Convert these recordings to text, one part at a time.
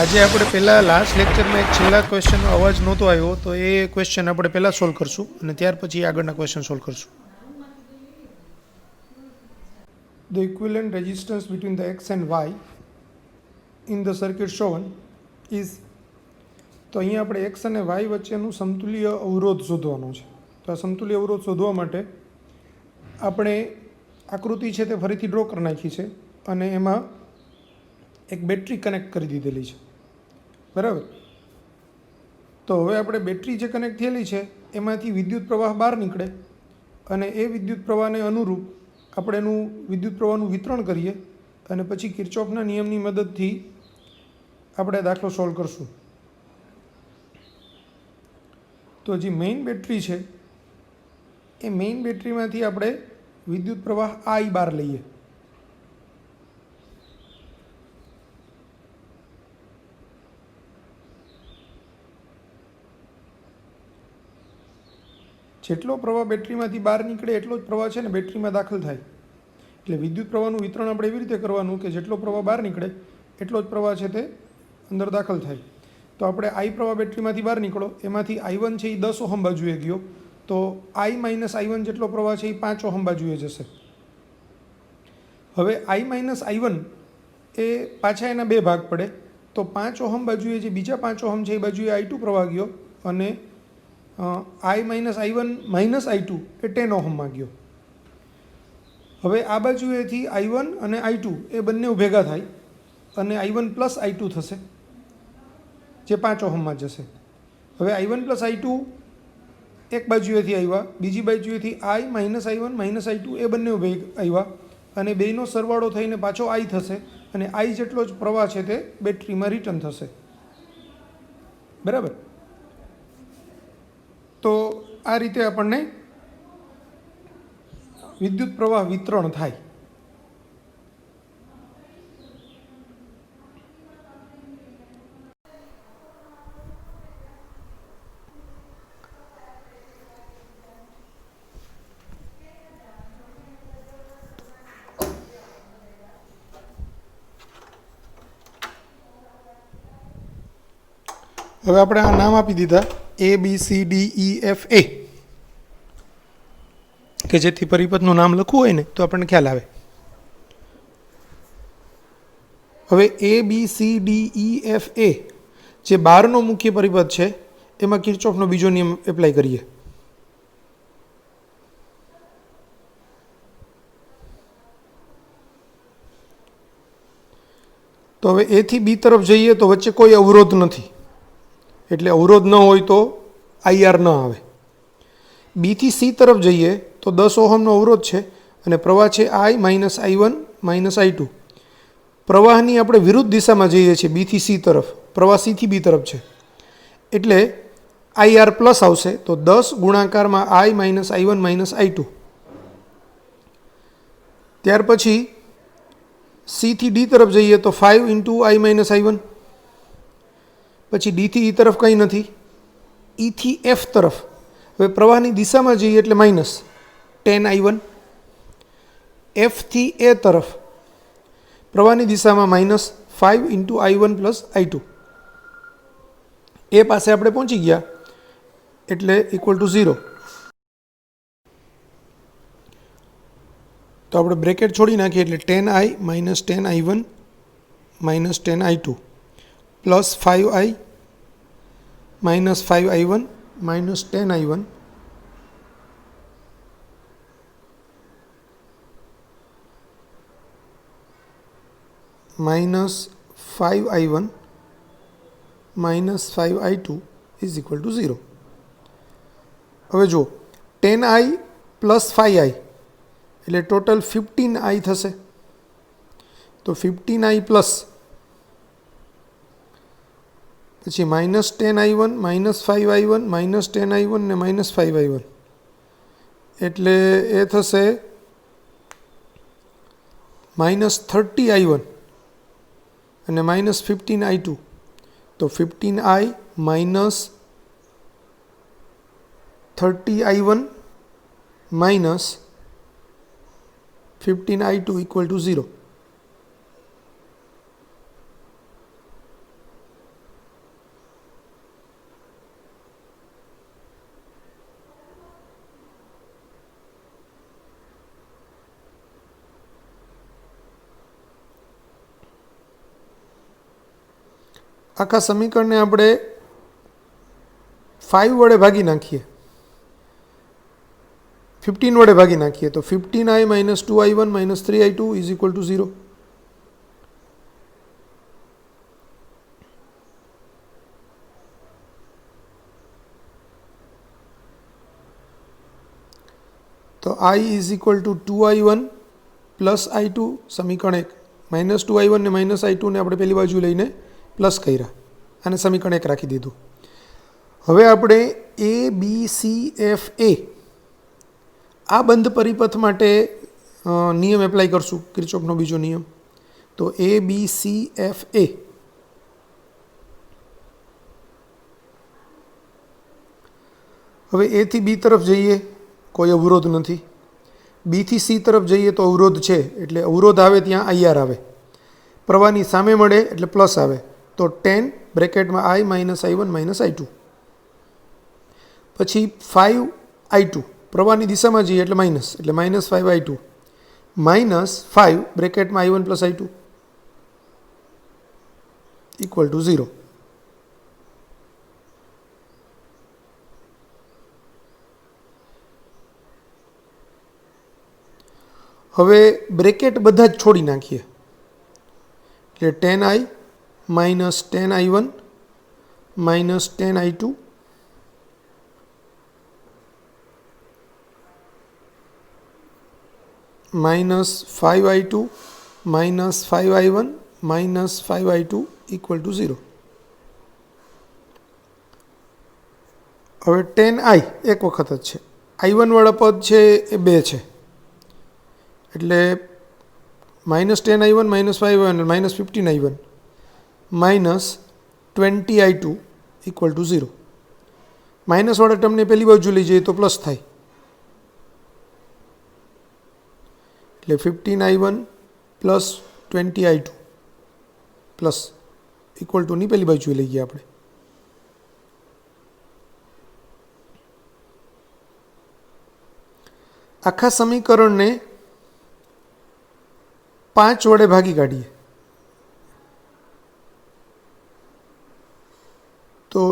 આજે આપણે પહેલાં લાસ્ટ લેક્ચરમાં એક છેલ્લા ક્વેશ્ચનનો અવાજ નહોતો આવ્યો, તો એ ક્વેશ્ચન આપણે પહેલાં સોલ્વ કરશું અને ત્યાર પછી આગળના ક્વેશ્ચન સોલ્વ કરશું. The equivalent resistance between the x and y in the circuit shown is. તો અહીંયા આપણે x અને y વચ્ચેનું સમતુલ્ય અવરોધ શોધવાનો છે. તો આ સમતુલ્ય અવરોધ શોધવા માટે આપણે આકૃતિ છે તે ફરીથી ડ્રો કરી નાખી છે અને એમાં એક બેટરી કનેક્ટ કરી દીધેલી છે, બરાબર. તો હવે આપણે બેટરી જે કનેક્ટ થયેલી છે એમાંથી વિદ્યુત પ્રવાહ બહાર નીકળે અને એ વિદ્યુત પ્રવાહને અનુરૂપ આપણે એનું વિદ્યુત પ્રવાહનું વિતરણ કરીએ અને પછી કિર્ચોફના નિયમની મદદથી આપણે દાખલો સોલ્વ કરશું. તો જે મેઇન બેટરી છે એ મેઇન બેટરીમાંથી આપણે વિદ્યુત પ્રવાહ I બહાર લઈએ. જેટલો પ્રવાહ બેટરીમાંથી બહાર નીકળે એટલો જ પ્રવાહ છે ને બેટરીમાં દાખલ થાય. એટલે વિદ્યુત પ્રવાહનું વિતરણ આપણે એવી રીતે કરવાનું કે જેટલો પ્રવાહ બહાર નીકળે એટલો જ પ્રવાહ છે તે અંદર દાખલ થાય. તો આપણે I પ્રવાહ બેટરીમાંથી બહાર નીકળો, એમાંથી I1 છે એ 10 ઓહમ બાજુએ ગયો, તો I માઇનસ I1 જેટલો પ્રવાહ છે એ 5 ઓહમ બાજુએ જશે. હવે I માઇનસ I1 એ પાછા એના બે ભાગ પડે, તો 5 ઓહમ બાજુએ જે બીજા 5 ઓહમ છે એ બાજુએ I2 પ્રવાહ ગયો અને I minus I1 minus I2 એ 10 ઓહમમાં ગયો. હવે આ બાજુએથી I1 અને I2 એ બંને ભેગા થાય અને I1 પ્લસ I2 થશે, જે 5 ઓહમમાં જશે. હવે I1 પ્લસ I2 એક બાજુએથી આવ્યા, બીજી બાજુએથી I minus I1 minus I2 એ બંને આવ્યા અને બેયનો સરવાળો થઈને પાછો I થશે અને I જેટલો જ પ્રવાહ છે તે બેટરીમાં રિટર્ન થશે, બરાબર. તો આ રીતે આપણને વિદ્યુત પ્રવાહ વિતરણ થાય. હવે આપણે આ નામ આપી દીધા ABCDEFA, કે જેથી પરિપથનું નામ લખવું હોય ને તો આપણને ખ્યાલ આવે. હવે ABCDEFA જે 12નો મુખ્ય પરિપથ છે એમાં કિર્ચોફનો બીજો નિયમ એપ્લાય કરીએ. તો હવે A થી B તરફ જઈએ તો વચ્ચે કોઈ અવરોધ નથી, એટલે અવરોધ ન હોય તો IR ન આવે. B થી C તરફ જઈએ તો 10 ઓહમનો અવરોધ છે અને પ્રવાહ છે I minus I1 minus I2. પ્રવાહની આપણે વિરુદ્ધ દિશામાં જઈએ છીએ B થી C તરફ, પ્રવાહ C થી B તરફ છે એટલે IR પ્લસ આવશે, તો 10 ગુણાકારમાં I minus I1 minus I2. ત્યાર પછી C થી D તરફ જઈએ તો 5 ઇન્ટુ I માઇનસ I1. પછી D થી E તરફ કંઈ નથી, E થી F તરફ હવે પ્રવાહની દિશામાં જઈએ એટલે માઇનસ 10 I1. F થી A તરફ પ્રવાહની દિશામાં minus 5 into I1 plus I2. એ પાસે આપણે પહોંચી ગયા એટલે ઇક્વલ ટુ 0. તો આપણે બ્રેકેટ છોડી નાખીએ એટલે 10I minus 10I1 minus 10I2 plus 5I minus 5I1 minus 10I1 minus 5I1 minus 5I2 is equal to 0. હવે જો 10I પ્લસ 5I એટલે ટોટલ 15I થશે. તો 15I પ્લસ પછી minus 10I1 minus 5I1 minus 10I1 ને minus 5I1 એટલે એ થશે minus 30I1 અને માઇનસ 15I2. તો 15I minus 30I1 minus 15I2 equal to 0. આખા સમીકરણને આપણે 5 વડે ભાગી નાખીએ, 15 વડે ભાગી નાખીએ તો 15i - 2i1 - 3i2 = 0. તો i = 2i1 પ્લસ i2 સમીકરણ 1, -2i1 ને -i2 ને આપણે પેલી બાજુ લઈને પ્લસ કર્યા અને સમીકરણ 1 રાખી દીધું. હવે આપણે a b c f a આ બંધ પરિપથ માટે નિયમ એપ્લાય કરશું, કિર્ચોફનો બીજો નિયમ. તો a b c f a હવે a થી b તરફ જઈએ કોઈ અવરોધ નથી, બી થી સી તરફ જઈએ તો અવરોધ છે, એટલે અવરોધ આવે ત્યાં IR આવે, પ્રવાહની સામે મળે એટલે પ્લસ આવે, તો 10 બ્રેકેટમાં i - i1 - i2. પછી 5i2 પ્રવાહની દિશામાં જઈએ એટલે માઇનસ, એટલે -5i2 -5 બ્રેકેટમાં i1 + i2 = 0. હવે બ્રેકેટ બધા જ છોડી નાખીએ, એટલે 10i - 10i1 - 10i2 -5i2 - 5i1 - 5i2 = 0. હવે 10i એક વખત જ છે, i1 વાળા પદ છે એ 2 છે, એટલે -10i1 - 5i1 -15i1 -20i2 = 0. Minus વાળા ટર્મને પેલી બાજુ લઈ જઈએ તો પ્લસ થાય, એટલે 15i1 + 20i2 પ્લસ = ની પેલી બાજુ લઈ ગયા આપણે. આખા સમીકરણને 5 વડે ભાગી કાઢીએ તો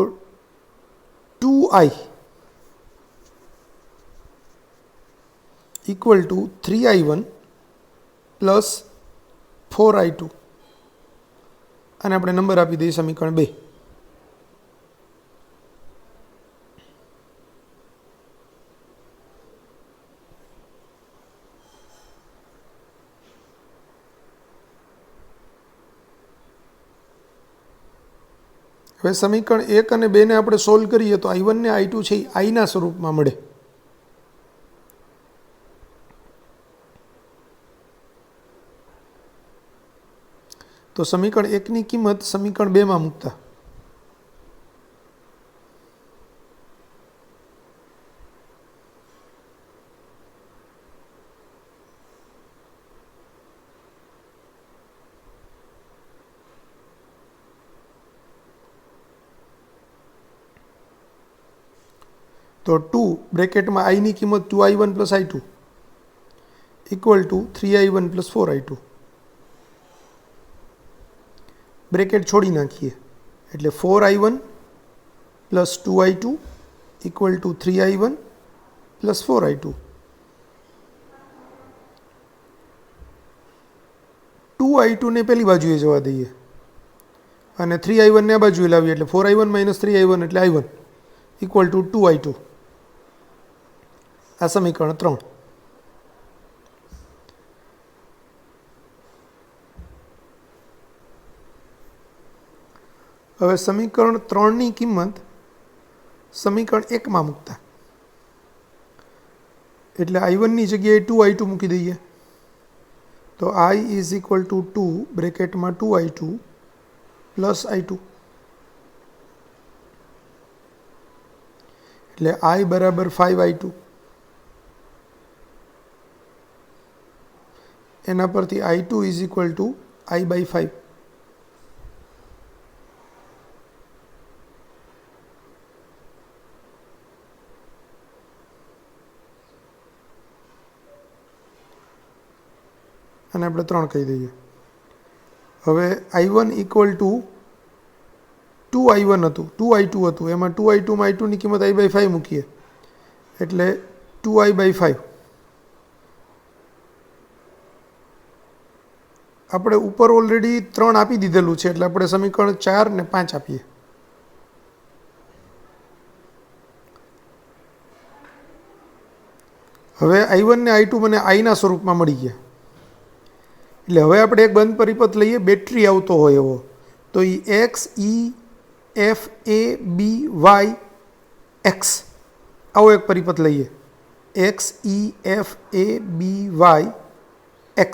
2i = 3i1 + 4i2 અને આપણે નંબર આપી દઈએ સમીકરણ 2. હવે સમીકરણ 1 અને 2 ને આપણે સોલ્વ કરીએ તો i1 ને i2 છે એ i ના સ્વરૂપમાં મળે. તો સમીકરણ 1 ની કિંમત સમીકરણ 2 માં મૂકતા તો 2 બ્રેકેટમાં i ની કિંમત 2i1 + i2 = 3i1 + 4i2. Bracket છોડી નાખીએ એટલે 4i1 + 2i2 = 3i1 + 4i2. 2i2 ને પેલી બાજુએ જવા દઈએ અને 3i1 ને આ બાજુએ લાવીએ એટલે 4i1 - 3i1 એટલે i1 = 2i2. આ સમીકરણ 3. હવે સમીકરણ 3 ની કિંમત સમીકરણ 1 માં મૂકતા એટલે i1 ની જગ્યાએ 2i2 મૂકી દઈએ તો i = 2 બ્રેકેટમાં 2i2 + i2 એટલે i = 5i2. એના પરથી i2 = i/5. અને આપણે 3 કહી દઈએ. હવે i1 = 2i1 હતું, 2i2 હતું, એમાં 2i2માં i2ની કિંમત i/5 મૂકીએ એટલે 2i/5. આપણે ઉપર ઓલરેડી 3 આપી દીધેલું છે એટલે આપણે સમીકરણ 4 ને 5 આપીએ. હવે i1 ને i2 મને આઈના સ્વરૂપમાં મળી ગયા. એટલે હવે આપણે એક બંધ પરિપથ લઈએ બેટરી આવતો હોય એવો, તો એ x e f a b y x આવો એક પરિપથ લઈએ. x e f a b y x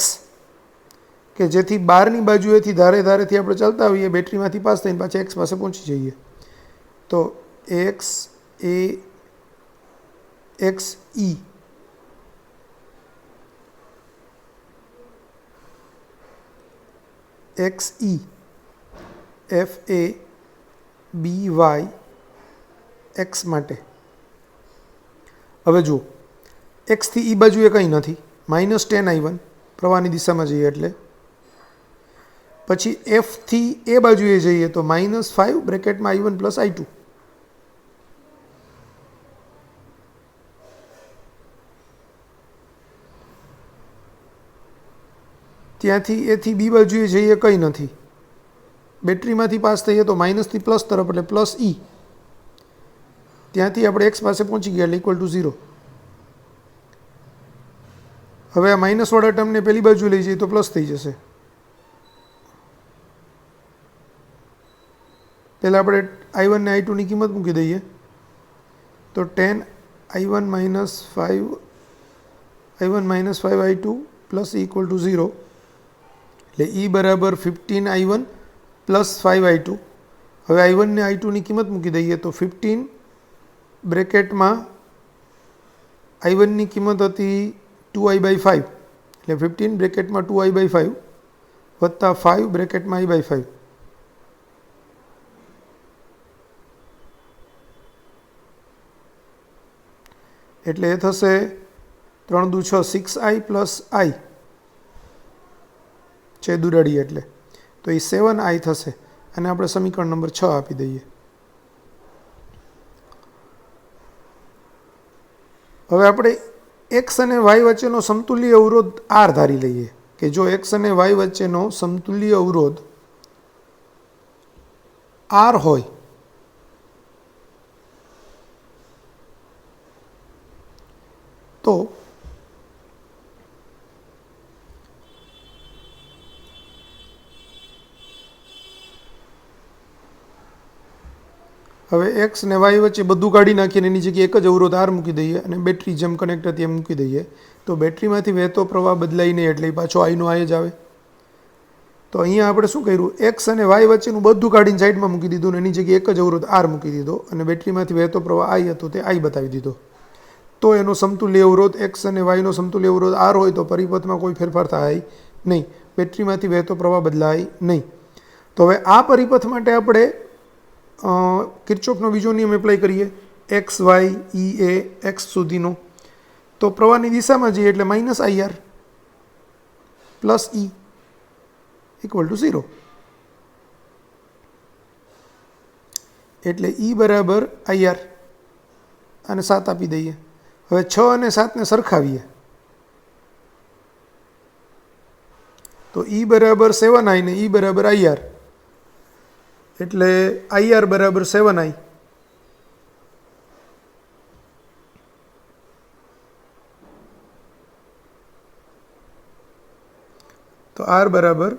કે જેથી બહારની બાજુએથી ધારેથી આપણે ચાલતા હોઈએ, બેટરીમાંથી પાસ થઈને પાછા એક્સ પાસે પહોંચી જઈએ. તો X A X E X E F A B Y X માટે. હવે જુઓ, એક્સથી ઈ બાજુએ કંઈ નથી, -10i1 પ્રવાહની દિશામાં જઈએ એટલે. પછી એફથી એ બાજુએ જઈએ તો -5 બ્રેકેટમાં i1 + i2. ત્યાંથી એથી બી બાજુએ જઈએ કંઈ નથી, બેટરીમાંથી પાસ થઈએ તો માઇનસથી પ્લસ તરફ એટલે +e. ત્યાંથી આપણે એક્સ પાસે પહોંચી ગયા એટલે =0. હવે આ માઇનસવાળા ટર્મને પેલી બાજુ લઈ જઈએ તો પ્લસ થઈ જશે. પહેલાં આપણે i1 ને i2ની કિંમત મૂકી દઈએ તો 10i1 - 5i2 + e = 0 એટલે e બરાબર 15i1 + 5i2. હવે i1 ને i2ની કિંમત મૂકી દઈએ તો 15 બ્રેકેટમાં i1ની કિંમત હતી 2i/5 એટલે 15 બ્રેકેટમાં 2i/5 વત્તા 5 બ્રેકેટમાં i/5. એટલે એ થશે 3 દુ 6 6i + i છેદ ઉડાડીએ એટલે તો એ 7i થશે અને આપણે સમીકરણ નંબર 6 આપી દઈએ. હવે આપણે એક્સ અને વાય વચ્ચેનો સમતુલ્ય અવરોધ આર ધારી લઈએ કે જો એક્સ અને વાય વચ્ચેનો સમતુલ્ય અવરોધ આર હોય તો હવે એક્સ ને વાય વચ્ચે બધું કાઢી નાખીને એની જગ્યાએ એક જ અવરોધ આર મૂકી દઈએ અને બેટરી જેમ કનેક્ટ હતી એમ મૂકી દઈએ તો બેટરીમાંથી વહેતો પ્રવાહ બદલાઈ નહીં એટલે પાછો આઈનો આઈ જ આવે. તો અહીંયા આપણે શું કર્યું, એક્સ અને વાય વચ્ચેનું બધું કાઢીને સાઈડમાં મૂકી દીધું અને એની જગ્યાએ એક જ અવરોધ આર મૂકી દીધો અને બેટરીમાંથી વહેતો પ્રવાહ આઈ હતો તે આઈ બતાવી દીધો. તો એનો સમતુલ્ય અવરોધ એક્સ અને વાયનો સમતુલ્ય અવરોધ આર હોય તો પરિપથમાં કોઈ ફેરફાર થાય નહીં, બેટરીમાંથી વહેતો પ્રવાહ બદલાય નહીં. તો હવે આ પરિપથ માટે આપણે કિર્ચોફનો બીજો નિયમ એપ્લાય કરીએ, એક્સ વાય ઈ એ એક્સ સુધીનો. તો પ્રવાહની દિશામાં જઈએ એટલે -ir + e = 0 એટલે e બરાબર ir અને 7 આપી દઈએ. હવે 6 અને 7ને સરખાવીએ તો e બરાબર 7i ને e બરાબર ir એટલે ir બરાબર 7i. તો r બરાબર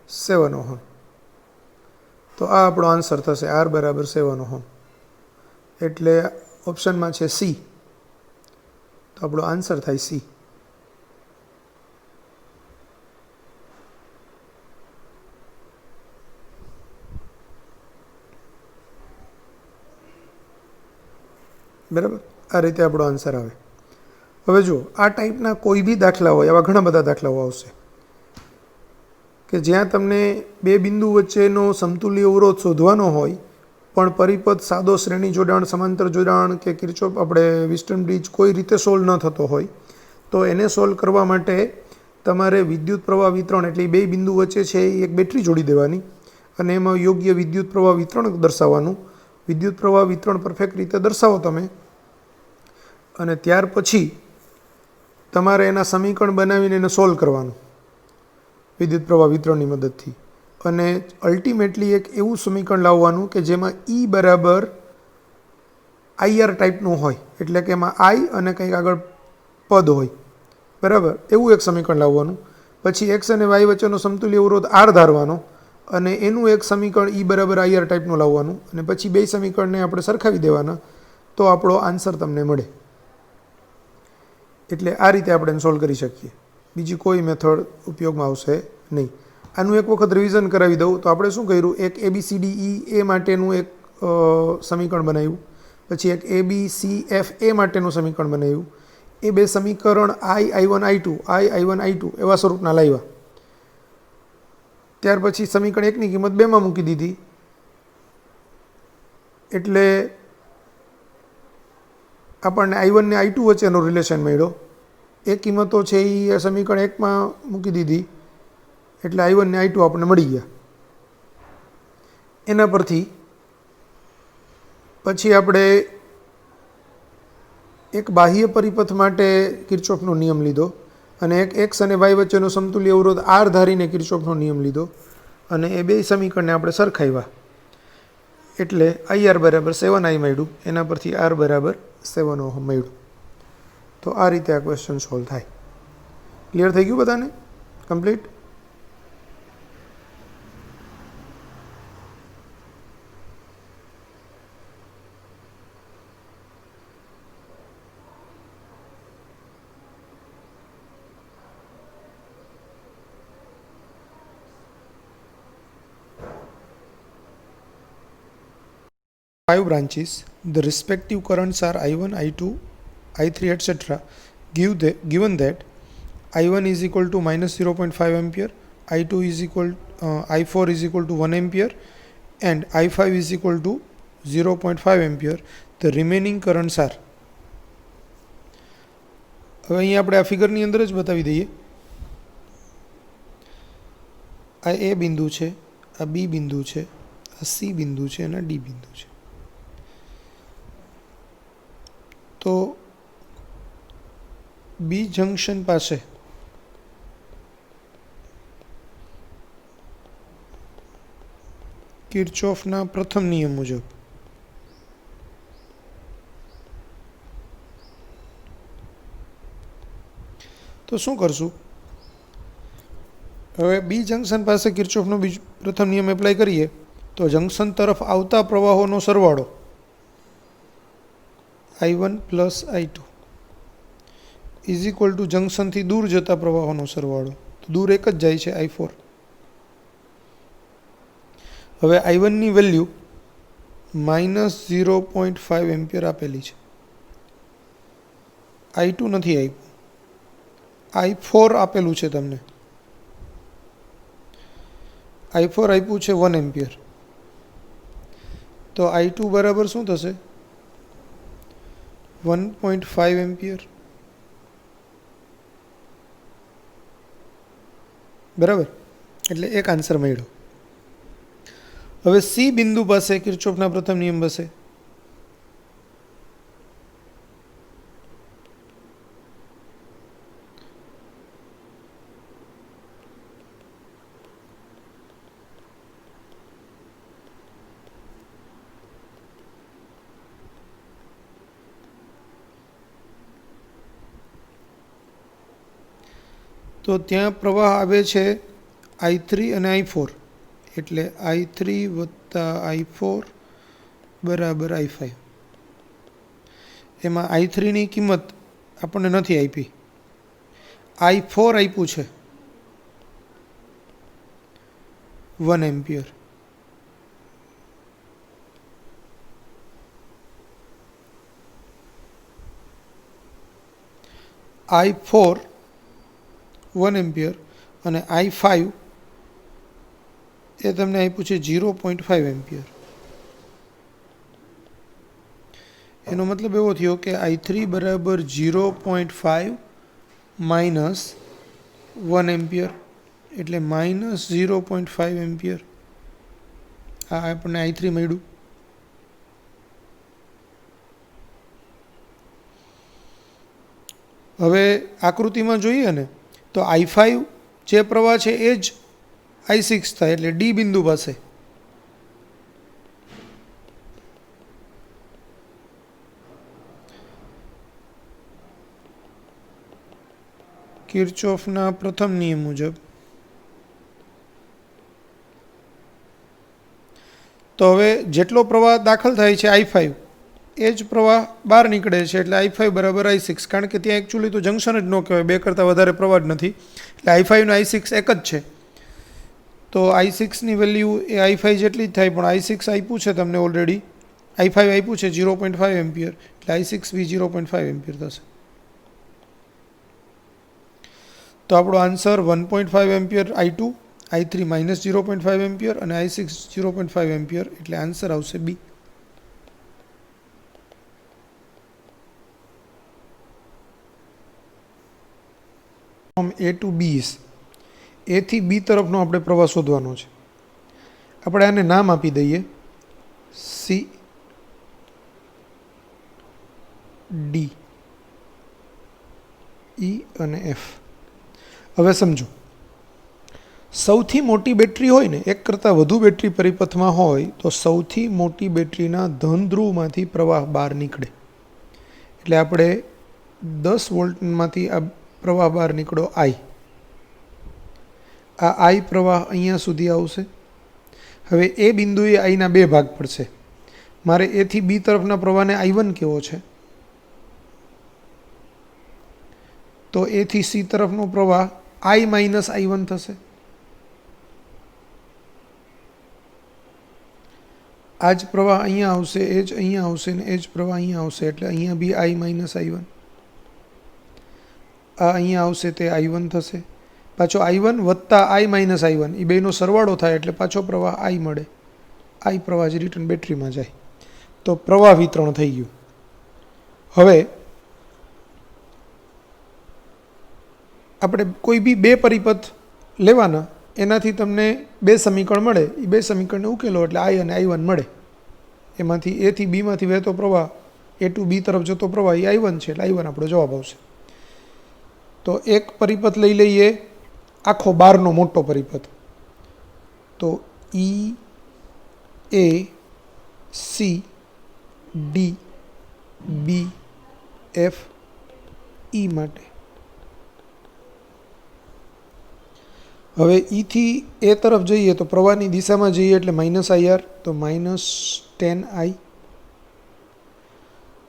7 ઓહમ. તો આ આપણો આન્સર થશે, r બરાબર 7 ઓહમ. એટલે ઓપ્શનમાં છે સી, તો આપણો આન્સર થાય સી. બરાબર, આ રીતે આપણો આન્સર આવે. હવે જુઓ, આ ટાઈપના કોઈ બી દાખલા હોય, આવા ઘણા બધા દાખલાઓ આવશે કે જ્યાં તમને બે બિંદુ વચ્ચેનો સમતુલ્ય અવરોધ શોધવાનો હોય પણ પરિપથ સાદો શ્રેણી જોડાણ, સમાંતર જોડાણ કે કિર્ચોફ આપણે વિસ્ટન બ્રિજ કોઈ રીતે સોલ્વ ન થતો હોય તો એને સોલ્વ કરવા માટે તમારે વિદ્યુત પ્રવાહ વિતરણ એટલે બે બિંદુ વચ્ચે છે એ એક બેટરી જોડી દેવાની અને એમાં યોગ્ય વિદ્યુત પ્રવાહ વિતરણ દર્શાવવાનું. વિદ્યુત પ્રવાહ વિતરણ પરફેક્ટ રીતે દર્શાવો તમે, અને ત્યાર પછી તમારે એના સમીકરણ બનાવીને એને સોલ્વ કરવાનું વિદ્યુત પ્રવાહ વિતરણની મદદથી. અને અલ્ટિમેટલી એક એવું સમીકરણ લાવવાનું કે જેમાં E બરાબર IR ટાઈપનું હોય, એટલે કે એમાં I અને કંઈક આગળ પદ હોય, બરાબર, એવું એક સમીકરણ લાવવાનું. પછી એક્સ અને વાય વચ્ચેનો સમતુલ્ય અવરોધ R ધારવાનો અને એનું એક સમીકરણ E બરાબર IR ટાઈપનું લાવવાનું, અને પછી બે સમીકરણને આપણે સરખાવી દેવાના, તો આપણો આન્સર તમને મળે. એટલે આ રીતે આપણે એને સોલ્વ કરી શકીએ. બીજી કોઈ મેથડ ઉપયોગમાં આવશે નહીં. આનું એક વખત રિવિઝન કરાવી દઉં તો આપણે શું કર્યું, એક ABCDE માટેનું એક સમીકરણ બનાવ્યું, પછી એક ABCFA માટેનું સમીકરણ બનાવ્યું. એ બે સમીકરણ I1 I2 એવા સ્વરૂપના લાવ્યા. ત્યાર પછી સમીકરણ એકની કિંમત 2માં મૂકી દીધી, એટલે આપણને I1 ને I2 વચ્ચેનો રિલેશન મળ્યો. એ કિંમતો છે એ સમીકરણ એકમાં મૂકી દીધી, એટલે I1 ને I2 આપણને મળી ગયા. એના પરથી પછી આપણે એક બાહ્ય પરિપથ માટે કિર્ચોફનો નિયમ લીધો, અને એક એક્સ અને વાય વચ્ચેનો સમતુલ્ય અવરોધ R ધારીને કિર્ચોફનો નિયમ લીધો, અને એ બે સમીકરણને આપણે સરખાવ્યા, એટલે IR બરાબર 7I મળ્યું. એના પરથી R બરાબર 7 ઓહમ મળ્યું. તો આ રીતે આ ક્વેશ્ચન સોલ્વ થાય. ક્લિયર થઈ ગયું બધાને? Complete? Five branches, the respective currents are I1, I2, I3, etc. Given that I1 is equal to minus 0.5 ampere, I2 is equal I4 is equal to 1 ampere, and I5 is equal to 0.5 ampere, the remaining currents are. હવે અહીં આપણે આ ફિગરની અંદર જ બતાવી દઈએ. આ A બિંદુ છે, આ B બિંદુ છે, આ C બિંદુ છે અને D બિંદુ છે. તો B જંકશન પાસે કિર્ચોફના પ્રથમ નિયમ મુજબ તો શું કરશું? હવે બી જંકશન પાસે કિર્ચોફનો પ્રથમ નિયમ એપ્લાય કરીએ તો જંકશન તરફ આવતા પ્રવાહોનો સરવાળો I1 plus I2 is equal to જંકશનથી દૂર જતા પ્રવાહોનો સરવાળો. તો દૂર એક જ જાય છે, I4. હવે I1ની વેલ્યુ -0.5 એમ્પિયર આપેલી છે, I2 નથી આપ્યું, I4 આપેલું છે તમને. I4 આપ્યું છે 1 એમ્પિયર. તો I2 બરાબર શું થશે? 1.5 એમ્પિયર, બરાબર. એટલે એક આન્સર મળ્યો. હવે સી બિંદુ પાસે કિર્ચોફના પ્રથમ નિયમ બસે. તો ત્યાં પ્રવાહ આવે છે I3 અને I4, એટલે I3 વત્તા I4 બરાબર I5. એમાં I3ની કિંમત આપણને નથી આપી, I4 આપ્યું છે 1 એમ્પિયર. I4 1 એમ્પિયર અને I5 એ તમને આપ્યું છે 0.5 એમ્પિયર. એનો મતલબ એવો થયો કે I3 બરાબર 0.5 માઇનસ 1 એમ્પિયર, એટલે -0.5 એમ્પિયર. આ આપણને I3 મળ્યું. હવે આકૃતિમાં જોઈએ ને તો I5 જે પ્રવાહ છે એ જ I6 થાય, એટલે ડી બિંદુ પાસે કિર્ચોફના પ્રથમ નિયમ મુજબ તો હવે જેટલો પ્રવાહ દાખલ થાય છે I5 એ જ પ્રવાહ બહાર નીકળે છે, એટલે I5 બરાબર I6. કારણ કે ત્યાં એકચ્યુઅલી તો જંક્શન જ ન કહેવાય, બે કરતાં વધારે પ્રવાહ જ નથી, એટલે I5 ને I6 એક જ છે. તો I6ની વેલ્યુ એ I5 જેટલી જ થાય, પણ I6 આપ્યું છે તમને ઓલરેડી, I5 આપ્યું છે 0.5 એમ્પિયર, એટલે I6 બી 0.5 એમ્પિયર થશે. તો આપણો answer 1.5 ampere I2, I3 minus 0.5 ampere અને I6 0.5 એમ્પિયર, એટલે આન્સર આવશે B. From A to B is A થી B તરફનો આપણે પ્રવાહ શોધવાનો છે. આપણે આને નામ આપી દઈએ C, D, E અને F. હવે સમજો, સૌથી મોટી બેટરી હોય ને, એક કરતાં વધુ બેટરી પરિપથમાં હોય તો સૌથી મોટી બેટરીના ધન ધ્રુવમાંથી પ્રવાહ બહાર નીકળે. એટલે આપણે 10 વોલ્ટમાંથી આ પ્રવાહ બહાર નીકળો I. આ I પ્રવાહ અહીંયા સુધી આવશે. હવે એ બિંદુએ Iના બે ભાગ પડશે. મારે A થી B તરફના પ્રવાહને I1 કેવો છે, તો A થી C તરફનો પ્રવાહ I માઇનસ I1 થશે. આ જ પ્રવાહ અહીંયા આવશે, એ જ અહીંયા આવશે ને એ જ પ્રવાહ અહીંયા આવશે, એટલે અહીંયા બી I માઇનસ I1. આ અહીંયા આવશે તે I1 થશે. પાછો I1 વત્તા I માઇનસ I1 એ બેનો સરવાળો થાય એટલે પાછો પ્રવાહ I મળે. I પ્રવાહ જ રિટર્ન બેટરીમાં જાય. તો પ્રવાહ વિતરણ થઈ ગયું. હવે આપણે કોઈ બી બે પરિપથ લેવાના, એનાથી તમને બે સમીકરણ મળે, એ બે સમીકરણને ઉકેલો એટલે I અને I1 મળે. એમાંથી A થી B માંથી વહેતો પ્રવાહ A to B તરફ જતો પ્રવાહ એ I1 છે, એટલે I1 આપણો જવાબ આવશે. તો એક પરિપથ લઈ લઈએ, આખો બારનો મોટો પરિપથ. તો E, A, C, D, B, F, E માટે. હવે E થી A તરફ જઈએ તો પ્રવાહની દિશામાં જઈએ એટલે માઇનસ IR, તો માઇનસ 10I.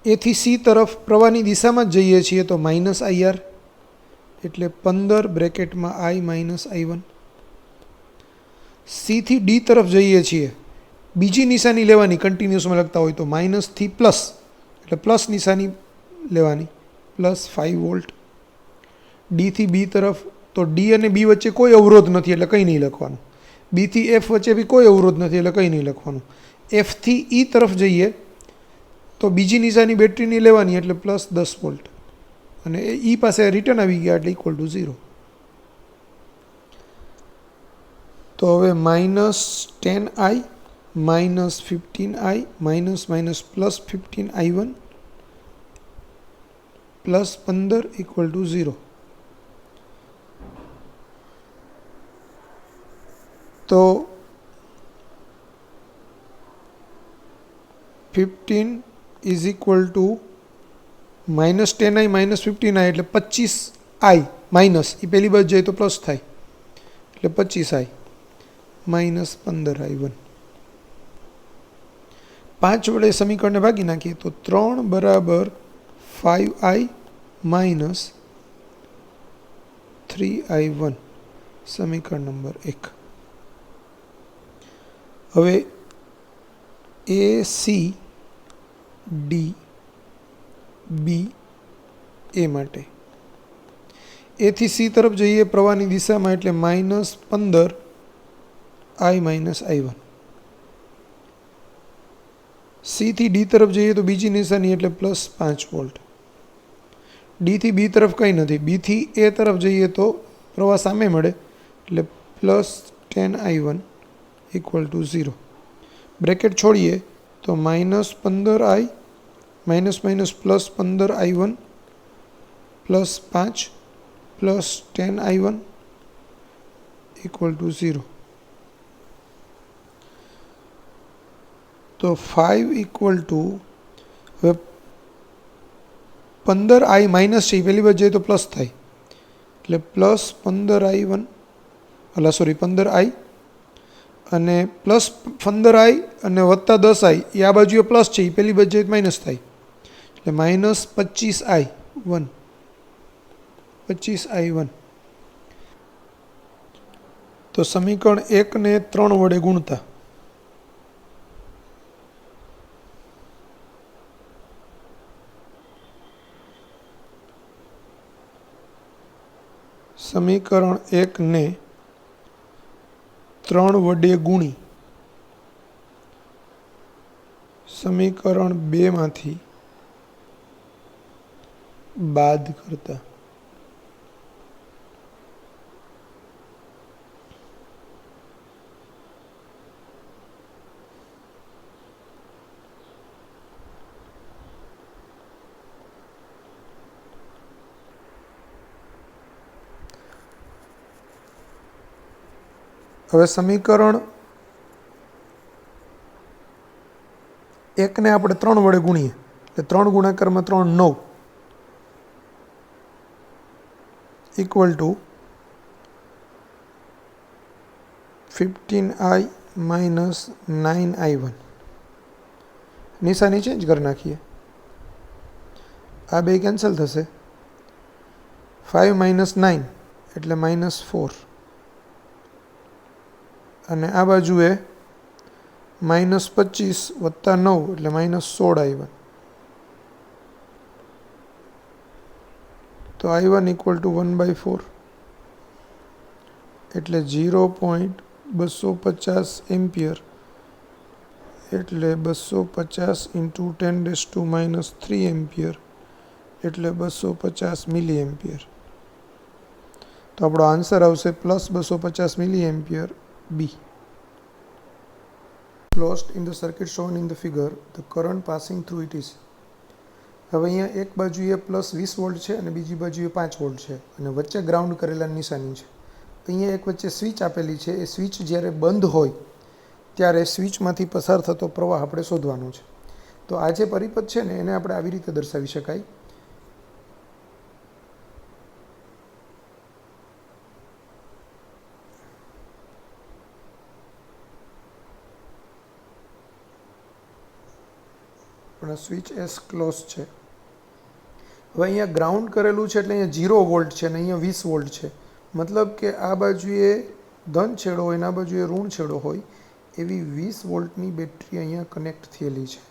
A થી C તરફ પ્રવાહની દિશામાં જ જઈએ છીએ તો માઇનસ IR, એટલે 15 બ્રેકેટમાં I માઇનસ I1. C થી D તરફ જઈએ છીએ, બીજી નિશાની લેવાની, કન્ટિન્યુઅસમાં લખતા હોય તો માઇનસથી પ્લસ, એટલે પ્લસ નિશાની લેવાની, પ્લસ 5 વોલ્ટ. D થી B તરફ, તો D અને B વચ્ચે કોઈ અવરોધ નથી એટલે કંઈ નહીં લખવાનું. B થી F વચ્ચે બી કોઈ અવરોધ નથી એટલે કંઈ નહીં લખવાનું. F થી E તરફ જઈએ તો બીજી નિશાની બેટરીની લેવાની, એટલે પ્લસ 10 વોલ્ટ, અને E પાસે રિટર્ન આવી ગયા એટલે ઇક્વલ ટુ 0. તો હવે minus 10I minus 15I minus minus plus 15I1 plus 15 equal to 0. તો 15 is equal two minus 10I minus 15I એટલે 25I માઇનસ, એ પહેલી બાજુ જાય તો પ્લસ થાય, એટલે 25I માઇનસ 15I1. 5 વડે સમીકરણને ભાગી નાખીએ તો 3 બરાબર 5I માઇનસ 3I1, સમીકરણ નંબર 1. હવે A, C, D, B, A માટે A થી C તરફ જઈએ પ્રવાહની દિશામાં એટલે minus 15I minus I1. C થી D તરફ જઈએ તો બીજી નિશાની એટલે પ્લસ 5 વોલ્ટ. D થી B તરફ કંઈ નથી, B થી A તરફ જઈએ તો પ્રવાહ સામે મળે એટલે plus 10I1 equal to 0. Bracket છોડીએ તો -15i minus minus +15i1 +5 +10i1 = 0. તો 5 = હવે 15i માઇનસ છે પહેલી બાજુ જાય તો પ્લસ થાય એટલે +15i1 15i અને +15i અને +10i એ આ બાજુએ પ્લસ છે એ પહેલી બાજુ જાય માઇનસ થાય એટલે -25i1 તો સમીકરણ 1 ને 3 વડે ગુણતા સમીકરણ 1 ને 3 વડે ગુણી સમીકરણ 2 માંથી બાદ કરતા હવે સમીકરણ 1 ને આપણે 3 વડે ગુણીએ એટલે 3 ગુણાકારમાં 3 9 = 15i માઇનસ 9i1 નિશાની ચેન્જ કરી નાખીએ આ બે કેન્સલ થશે 5 - 9 એટલે -4 અને આ બાજુએ -25 + 9 એટલે -16i1 તો i1 = 1/4 એટલે 0.250 એમ્પિયર એટલે 250 × 10⁻³ એમ્પિયર એટલે 250 મિલી એમ્પિયર તો આપણો આન્સર આવશે +250 મિલી ampere B. Closed in the circuit shown in the figure, the current passing through it is. હવે અહીંયા એક બાજુએ +20 વોલ્ટ છે અને બીજી બાજુએ 5 વોલ્ટ છે અને વચ્ચે ગ્રાઉન્ડ કરેલા નિશાની છે. અહીંયા એક વચ્ચે સ્વિચ આપેલી છે એ સ્વિચ જ્યારે બંધ હોય ત્યારે સ્વિચમાંથી પસાર થતો પ્રવાહ આપણે શોધવાનો છે. તો આ જે પરિપથ છે ને એને આપણે આવી રીતે દર્શાવી શકાય પણ સ્વિચ એસ ક્લોઝ છે. હવે અહીંયા ગ્રાઉન્ડ કરેલું છે એટલે અહીંયા 0 વોલ્ટ છે અને અહીંયા 20 વોલ્ટ છે મતલબ કે આ બાજુએ ધન છેડો હોય અને આ બાજુએ ઋણ છેડો હોય એવી 20 વોલ્ટની બેટરી અહીંયા કનેક્ટ થયેલી છે.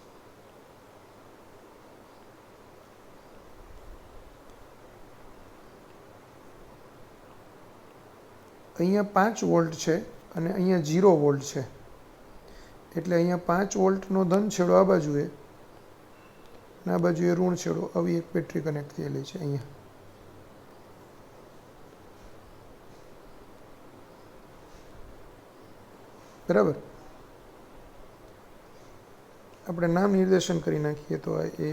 અહીંયા 5 વોલ્ટ છે અને અહીંયા 0 વોલ્ટ છે એટલે અહીંયા 5 વોલ્ટનો ધન છેડો આ બાજુએ અને આ બાજુએ ઋણ છેડો આવી એક બેટરી કનેક્ટ થયેલી છે અહીંયા. બરાબર આપણે નામ નિર્દેશન કરી નાખીએ તો આ A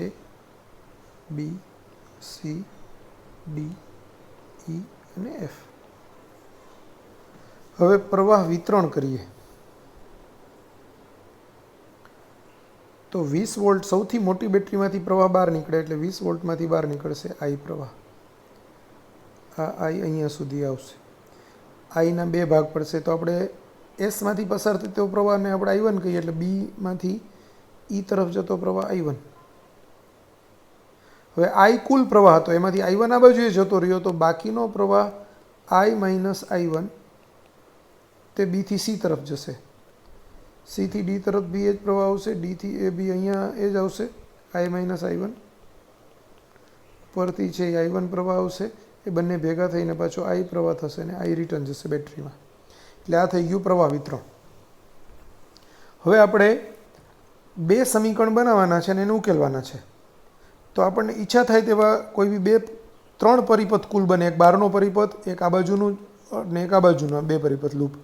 B C D E અને F. હવે પ્રવાહ વિતરણ કરીએ તો 20 વોલ્ટ સૌથી મોટી બેટરીમાંથી પ્રવાહ બહાર નીકળે એટલે 20 વોલ્ટમાંથી બહાર નીકળશે I પ્રવાહ. આ I અહીંયા સુધી આવશે. આઈના બે ભાગ પડશે તો આપણે એસમાંથી પસાર થતો પ્રવાહને આપણે I1 કહીએ એટલે બીમાંથી ઈ તરફ જતો પ્રવાહ I1. હવે I કુલ પ્રવાહ હતો એમાંથી I1 આ બાજુએ જતો રહ્યો તો બાકીનો પ્રવાહ I માઇનસ I1 તે B થી C તરફ જશે. C થી D તરફ બી એ જ પ્રવાહ આવશે, D થી એ બી અહીંયા એ જ આવશે I માઇનસ I1 પરથી છે એ I1 પ્રવાહ આવશે એ બંને ભેગા થઈને પાછો I પ્રવાહ થશે અને I રિટર્ન જશે બેટરીમાં. એટલે આ થઈ ગયું પ્રવાહ વિતરણ. હવે આપણે બે સમીકરણ બનાવવાના છે અને એને ઉકેલવાના છે. તો આપણને ઈચ્છા થાય તેવા કોઈ બી ત્રણ પરિપથ કુલ બને, એક બહારનો પરિપથ, એક આ બાજુનું અને એક આ બાજુનો, બે પરિપથ લૂપ.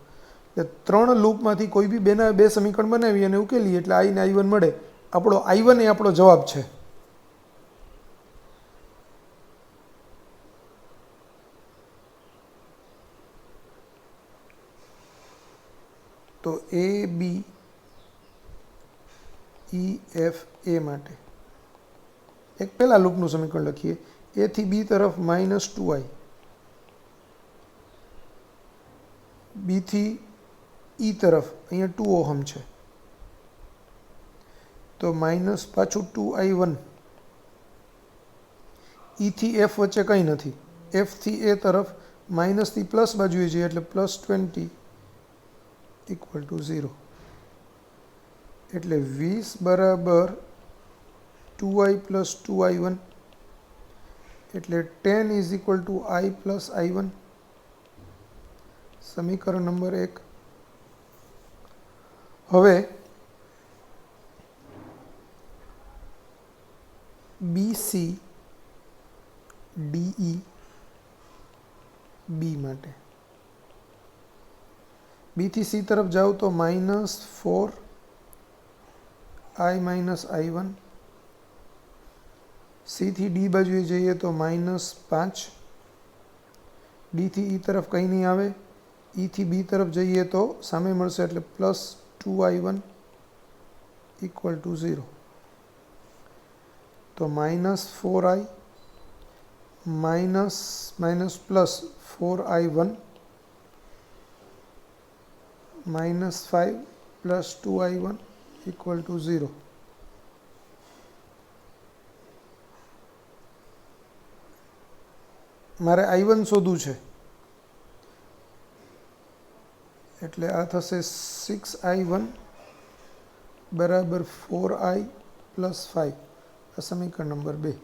એટલે 3 લૂપમાંથી કોઈ બી બેના બે સમીકરણ બનાવી અને ઉકેલીએ એટલે આઈ ને i1 મળે. આપણો i1 એ આપણો જવાબ છે. તો a b e f a માટે એક પહેલા લૂપનું સમીકરણ લખીએ. a થી b તરફ -2i, b થી e તરફ અહીંયા 2 ઓહમ છે તો પાછું 2i1. e થી f વચ્ચે કંઈ નથી. f થી a તરફ માઇનસથી પ્લસ બાજુએ જઈએ એટલે +20 = 0. એટલે 20 બરાબર 2i + 2i1 એટલે 10 = i + i1. સમીકરણ નંબર 1. હવે BC DE B માટે B થી C તરફ જાઓ તો -4i - i1. C થી D બાજુએ જઈએ તો -5. D થી E તરફ કંઈ નહીં આવે. E થી B તરફ જઈએ તો સામે મળશે એટલે +2i1 = 0. તો -4i +4i1 -5 + 2i1 = 0. મારે i1 શોધવું છે એટલે આ થશે 6i1 = 4i + 5. આ સમીકરણ નંબર 2.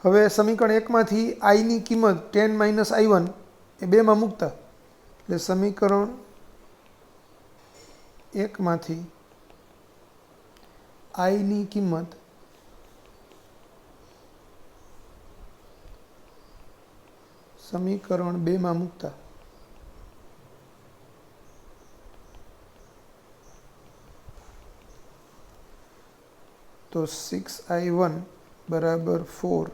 હવે સમીકરણ 1 માંથી i ની કિંમત 10 - i1 એ 2 માં મૂકતા એટલે સમીકરણ 1 માંથી i ની કિંમત સમીકરણ 2 માં મૂકતા તો 6i1 = 4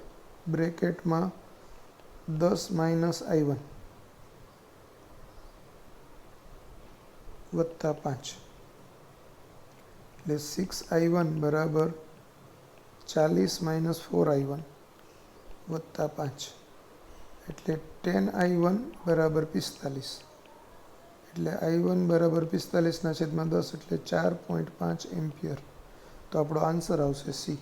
બ્રેકેટમાં 10 - i1 વત્તા 5 એટલે 6i1 = 40 - 4i1 વત્તા 5 એટલે 10i1 = 45. એટલે i1 = 45/10 એટલે 4.5 એમ્પિયર. તો આપણો આન્સર આવશે C.